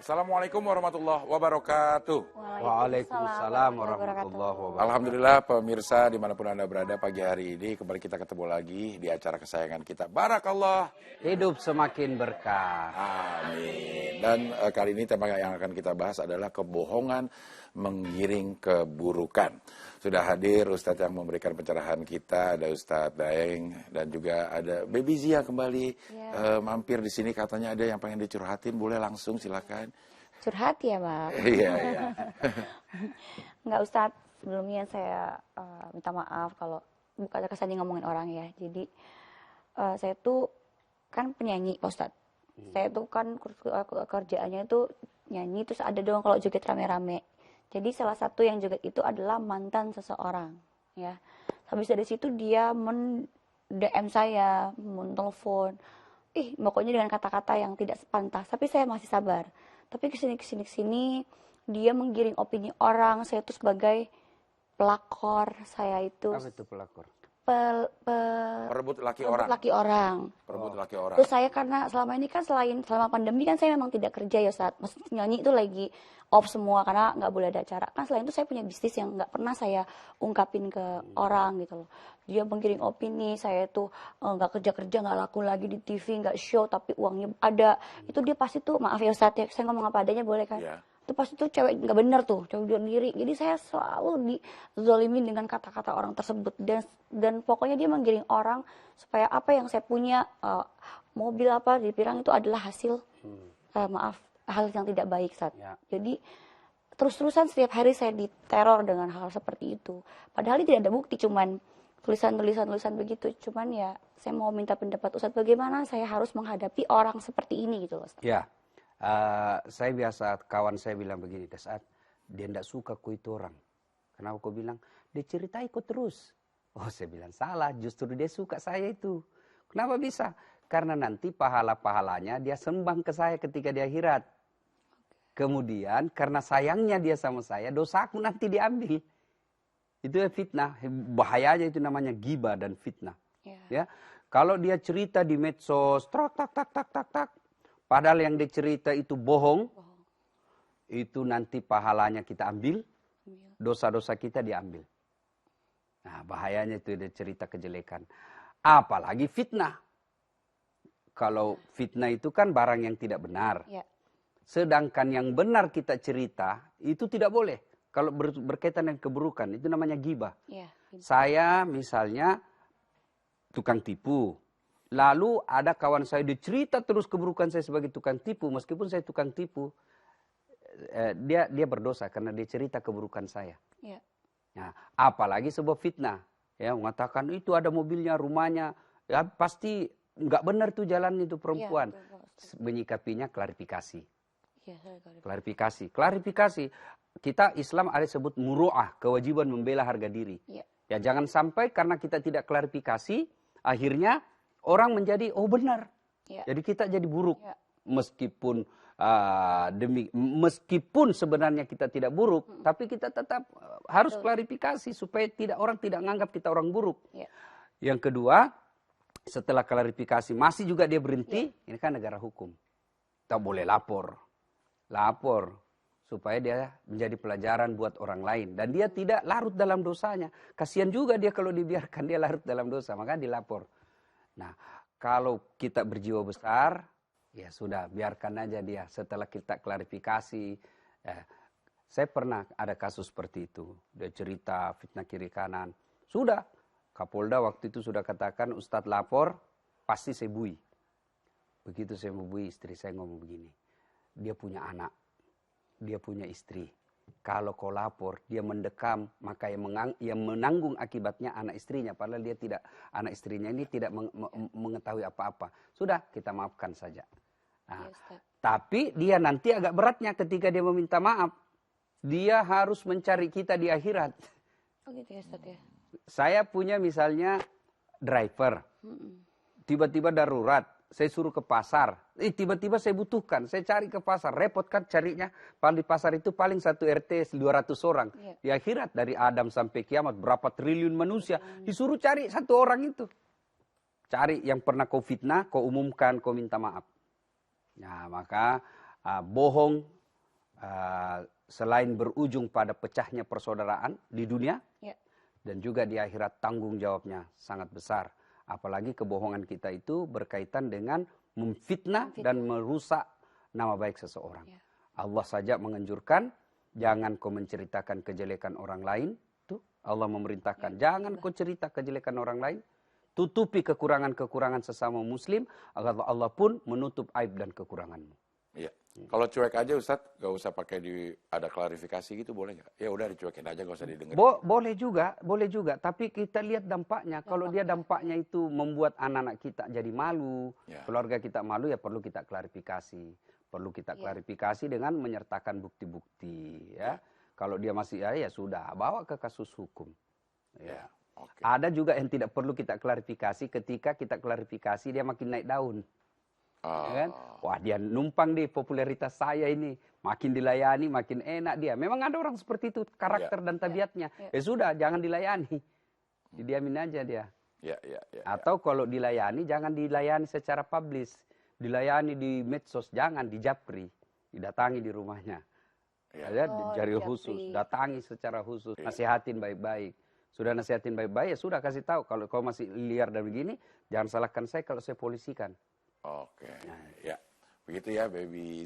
Assalamualaikum warahmatullahi wabarakatuh. Waalaikumsalam warahmatullahi wabarakatuh. Alhamdulillah pemirsa dimanapun Anda berada, pagi hari ini kembali kita ketemu lagi di acara kesayangan kita. Barakallah. Hidup semakin berkah. Amin. Dan kali ini tema yang akan kita bahas adalah kebohongan menggiring keburukan. Sudah hadir Ustadz yang memberikan pencerahan kita, ada Ustadz Daeng dan juga ada Baby Zia kembali mampir di sini, katanya ada yang pengen dicurhatin, boleh langsung silakan. Curhat ya, Pak? Iya. Enggak, Ustadz, sebelumnya saya minta maaf kalau bukan kesannya ngomongin orang ya. Jadi saya tuh kan penyanyi, Pak Ustadz. Saya tuh kan kerjaannya itu nyanyi, terus ada dong kalau joget rame-rame. Jadi salah satu yang joget itu adalah mantan seseorang, ya. Habis dari situ dia DM saya, menelpon, pokoknya dengan kata-kata yang tidak pantas. Tapi saya masih sabar. Tapi kesini dia menggiring opini orang. Saya itu sebagai pelakor. Saya itu. Apa itu pelakor? Perebut laki orang. Perebut laki orang. Terus saya karena selama ini kan selama pandemi kan saya memang tidak kerja ya saat nyanyi itu lagi off semua karena nggak boleh ada acara. Kan selain itu saya punya bisnis yang nggak pernah saya ungkapin ke orang gitu loh. Dia menggiring opini, saya itu nggak kerja nggak laku lagi di TV, nggak show tapi uangnya ada. Itu dia pasti tuh, maaf ya Ustadz ya, saya ngomong apa adanya boleh kan? Yeah. Itu pasti tuh cewek nggak bener tuh, cewek bunuh diri. Jadi saya selalu dizolimin dengan kata-kata orang tersebut dan pokoknya dia menggiring orang supaya apa yang saya punya, mobil apa di Pirang itu adalah hasil hal yang tidak baik saat. Ya. Jadi terus-terusan setiap hari saya diteror dengan hal seperti itu. Padahal ini tidak ada bukti, cuman tulisan begitu. Cuman ya saya mau minta pendapat Ustadz, bagaimana saya harus menghadapi orang seperti ini gitu loh Ustadz. Ya. Saya biasa, kawan saya bilang begini, saat dia tidak suka ku itu orang. Kenapa kau bilang? Dia ceritai kau terus. Oh, saya bilang salah, justru dia suka saya itu. Kenapa bisa? Karena nanti pahala-pahalanya dia sembang ke saya ketika di akhirat. Kemudian karena sayangnya dia sama saya, dosaku nanti diambil. Itu ya fitnah. Bahayanya itu namanya ghibah dan fitnah. Ya. Kalau dia cerita di medsos, tak. Padahal yang dia cerita itu bohong. Itu nanti pahalanya kita ambil, dosa-dosa kita diambil. Nah, bahayanya itu dia cerita kejelekan. Apalagi fitnah. Kalau fitnah itu kan barang yang tidak benar. Ya. Sedangkan yang benar kita cerita, itu tidak boleh. Kalau berkaitan dengan keburukan, itu namanya ghibah. Ya. Saya misalnya tukang tipu. Lalu ada kawan saya dicerita terus keburukan saya sebagai tukang tipu. Meskipun saya tukang tipu, dia berdosa karena dia cerita keburukan saya. Ya. Nah, apalagi sebuah fitnah. Ya, mengatakan itu ada mobilnya, rumahnya. Ya, pasti nggak benar tuh jalan itu perempuan. Ya, menyikapinya klarifikasi. Ya, klarifikasi. Kita Islam ada sebut muru'ah, kewajiban membela harga diri. Ya, jangan sampai karena kita tidak klarifikasi, akhirnya orang menjadi benar. Ya. Jadi kita jadi buruk. Ya. Meskipun meskipun sebenarnya kita tidak buruk, tapi kita tetap harus klarifikasi supaya orang tidak menganggap kita orang buruk. Ya. Yang kedua, setelah klarifikasi masih juga dia berhenti, ini kan negara hukum. Kita boleh lapor supaya dia menjadi pelajaran buat orang lain dan dia tidak larut dalam dosanya. Kasihan juga dia kalau dibiarkan dia larut dalam dosa, maka dilapor. Nah, kalau kita berjiwa besar, ya sudah, biarkan aja dia. Setelah kita klarifikasi, saya pernah ada kasus seperti itu. Dia cerita fitnah kiri kanan. Sudah, Kapolda waktu itu sudah katakan, Ustadz lapor, pasti saya bui. Begitu saya mau bui, istri saya ngomong begini. Dia punya anak, dia punya istri. Kalau kau lapor, dia mendekam, maka yang menanggung akibatnya anak istrinya. Padahal anak istrinya ini tidak mengetahui apa-apa. Sudah, kita maafkan saja. Nah, tapi dia nanti agak beratnya ketika dia meminta maaf. Dia harus mencari kita di akhirat. Oh gitu ya Ustaz ya. Saya punya misalnya driver. Tiba-tiba darurat. Saya suruh ke pasar, tiba-tiba saya butuhkan, saya cari ke pasar, repot kan carinya. Paling di pasar itu paling satu RT 200 orang. Ya. Di akhirat dari Adam sampai kiamat berapa triliun manusia, disuruh cari satu orang itu. Cari yang pernah kau fitnah, kau umumkan, kau minta maaf. Nah, maka bohong selain berujung pada pecahnya persaudaraan di dunia, Ya. dan juga di akhirat tanggung jawabnya sangat besar. Apalagi kebohongan kita itu berkaitan dengan memfitnah dan merusak nama baik seseorang. Ya. Allah saja menganjurkan, jangan kau menceritakan kejelekan orang lain. Tuh, Allah memerintahkan, jangan kau cerita kejelekan orang lain. Tutupi kekurangan-kekurangan sesama muslim, agar Allah pun menutup aib dan kekuranganmu. Iya. Kalau cuek aja Ustadz, gak usah pakai ada klarifikasi gitu, boleh nggak? Ya udah dicuekin aja, gak usah didengar. Boleh juga. Tapi kita lihat dampaknya. Kalau dia dampaknya itu membuat anak-anak kita jadi malu, keluarga kita malu, ya perlu kita klarifikasi. Perlu kita klarifikasi dengan menyertakan bukti-bukti. Ya. Kalau dia masih ya sudah, bawa ke kasus hukum. Ya. Okay. Ada juga yang tidak perlu kita klarifikasi, ketika kita klarifikasi dia makin naik daun. Ya kan? Wah, dia numpang deh popularitas saya ini, makin dilayani makin enak dia. Memang ada orang seperti itu karakter dan tabiatnya. Ya sudah, jangan dilayani, didiamin aja dia. Atau kalau dilayani, jangan dilayani secara publis, dilayani di medsos, jangan di japri, didatangi di rumahnya. Jari khusus, datangi secara khusus, nasihatin baik-baik. Sudah nasihatin baik-baik, ya sudah kasih tahu. Kalau kau masih liar dan begini, jangan salahkan saya kalau saya polisikan. Oke, ya begitu ya, Baby